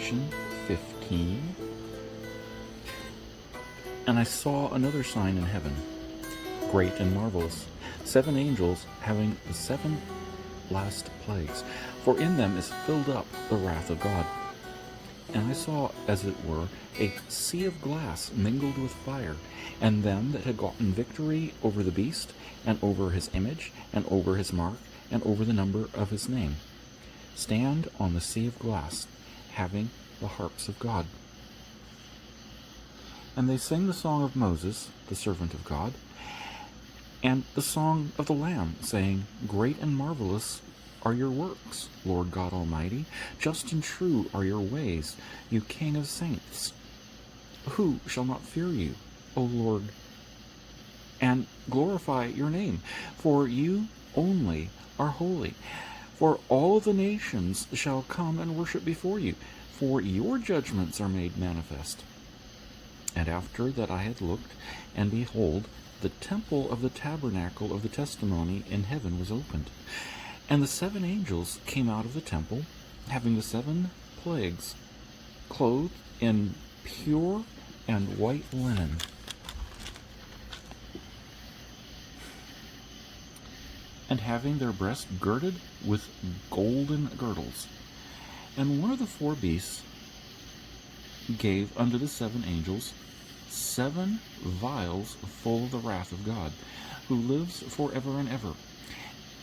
Revelation 15. And I saw another sign in heaven, great and marvelous, 7 angels having the 7 last plagues, for in them is filled up the wrath of God. And I saw, as it were, a sea of glass mingled with fire, and them that had gotten victory over the beast, and over his image, and over his mark, and over the number of his name, stand on the sea of glass, having the harps of God. And they sing the song of Moses, the servant of God, and the song of the Lamb, saying, Great and marvelous are your works, Lord God Almighty. Just and true are your ways, you King of saints. Who shall not fear you, O Lord, and glorify your name? For you only are holy. For all of the nations shall come and worship before you, for your judgments are made manifest. And after that I had looked, and behold, the temple of the tabernacle of the testimony in heaven was opened. And the 7 angels came out of the temple, having the 7 plagues, clothed in pure and white linen. And having their breasts girded with golden girdles. And one of the 4 beasts gave unto the 7 angels 7 vials full of the wrath of God, who lives forever and ever.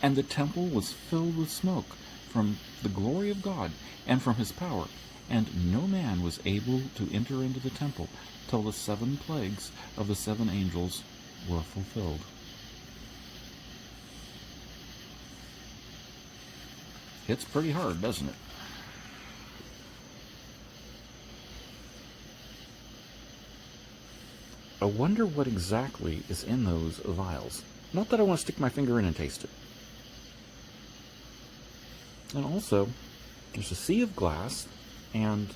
And the temple was filled with smoke from the glory of God and from his power, and no man was able to enter into the temple till the 7 plagues of the 7 angels were fulfilled. It's pretty hard, doesn't it? I wonder what exactly is in those vials. Not that I want to stick my finger in and taste it. And also, there's a sea of glass, and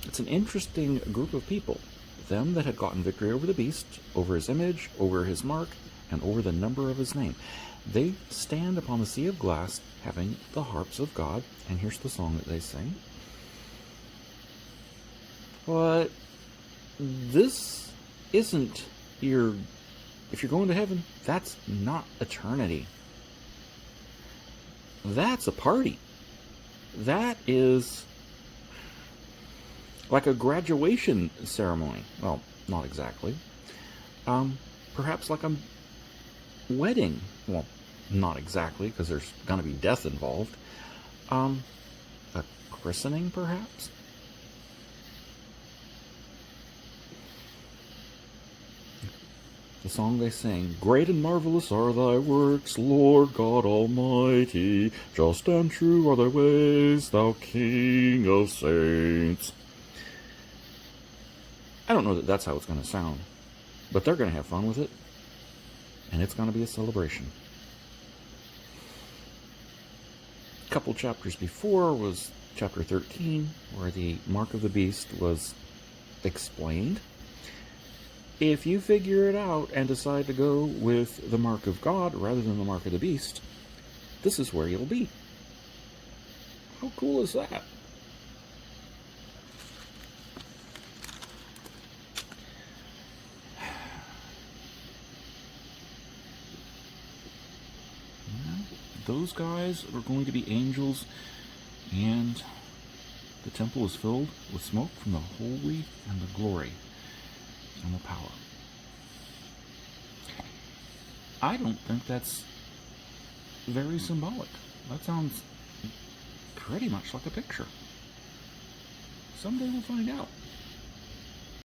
it's an interesting group of people. Them that had gotten victory over the beast, over his image, over his mark, and over the number of his name. They stand upon the sea of glass, having the harps of God, and here's the song that they sing. But this isn't your... If you're going to heaven, that's not eternity. That's a party. That is like a graduation ceremony. Well, not exactly. Perhaps like a wedding. Well, not exactly, because there's going to be death involved. A christening, perhaps? The song they sing, Great and marvelous are thy works, Lord God Almighty. Just and true are thy ways, thou King of saints. I don't know that that's how it's going to sound, but they're going to have fun with it, and it's going to be a celebration. A couple chapters before was chapter 13, where the mark of the beast was explained. If you figure it out and decide to go with the mark of God rather than the mark of the beast, this is where you'll be. How cool is that? Those guys are going to be angels, and the temple is filled with smoke from the holy and the glory and the power. I don't think that's very symbolic. That sounds pretty much like a picture. Someday we'll find out.